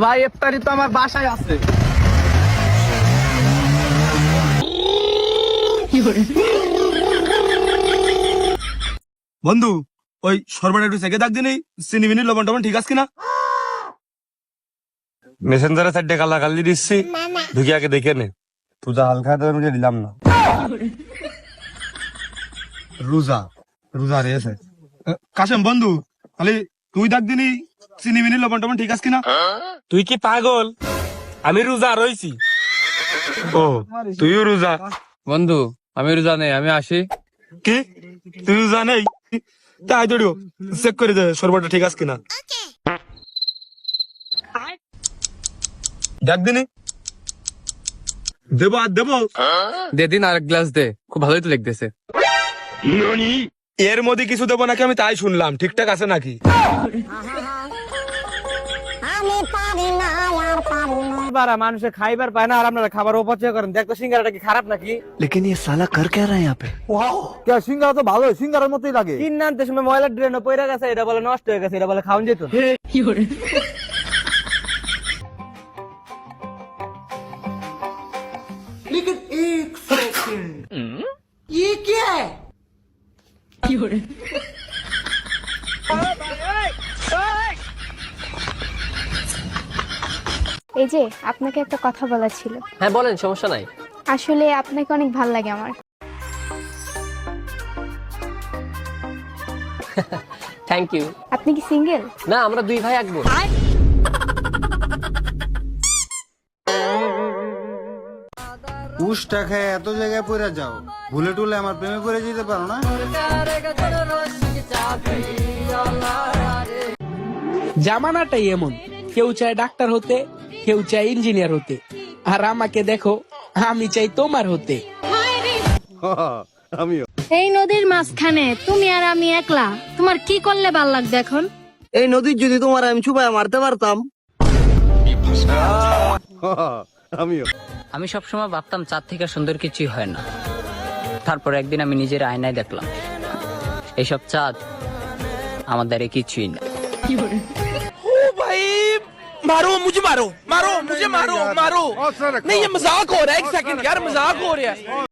ভাই ইফতারি তো আমার বাসায় আছে। বন্ধু ওই সর্বটা একটু চেকে দাগ দিনি, চিনি মিনি লবণ টবণ ঠিক আছে কিনা? মেসেঞ্জারে চারটে গালাগালি দিচ্ছি, ঢুকে আগে দেখে নে। পূজা হালকা মুঝে দিলাম না। রোজা রোজা রেছে কাশেম বন্ধু, খালি তুই দাগ দিনি চিনি মিনি লবণ টবণ ঠিক আছে কিনা? তুই কি পাগল? আমি রোজা রইছি। ও তুইও রোজা? বন্ধু আমি রোজা নেই, আমি আসি। কি তুই রোজা নেই? তাই দৌড়িও চেক করে দে সর্বটা ঠিক আছে কিনা। দেখ দিনি দেবো আর দেবো। দে দিন আর গ্লাস দে, খুব ভালোই তো লাগতেছে। এর মধ্যে কিছু দেবো নাকি আমি তাই শুনলাম, ঠিকঠাক আছে নাকি? মানুষের খাইবার পায় না আর আপনারা খাবার অপচয় করেন। দেখতো সিঙ্গারাটা কি খারাপ নাকি? लेकिन ये साला कर क्या रहा है यहाँ पे? সিঙ্গারা তো ভালো, সিঙ্গারার মতোই লাগে। কিনে আনতে সময় ময়লা ড্রেনে পড়ে গেছে, এটা বলে নষ্ট হয়ে গেছে, এটা বলে খাওয়ান যেত। এই যে আপনাকে একটা কথা বলার ছিল। হ্যাঁ বলেন, সমস্যা নাই। আসলে আপনাকে অনেক ভাল লাগে আমার। Thank you. আপনি কি সিঙ্গেল? না, আমরা দুই ভাই এক বোন। উষ্টা খেয়ে এত জায়গায় পড়ে যাও, ভুলে টুলে আমার প্রেমে পড়ে যেতে পারো না? জামানাটাই এমন, কেউ চায় ডাক্তার হতে, কেউ চায় ইঞ্জিনিয়ার হতে, আর আমাকে দেখো, আমি চাই তোমার হতে। এই নদীর মাঝখানে তুমি আর আমি একলা, তোমার কি করলে ভাল লাগবে এখন? এই নদীর যদি তোমার আমি চুপায় মারতে পারতাম। আমি সবসময় ভাবতাম চাঁদ থেকে সুন্দর কিছুই হয় না। তারপর একদিন আমি নিজের আয়নায় দেখলাম এইসব চাঁদ আমার দ্বারা কিছুই না। मारो मुझे, मारो मुझे, मारो नहीं, ये मजाक हो रहा है। एक सेकंड यार, मजाक हो रहा है।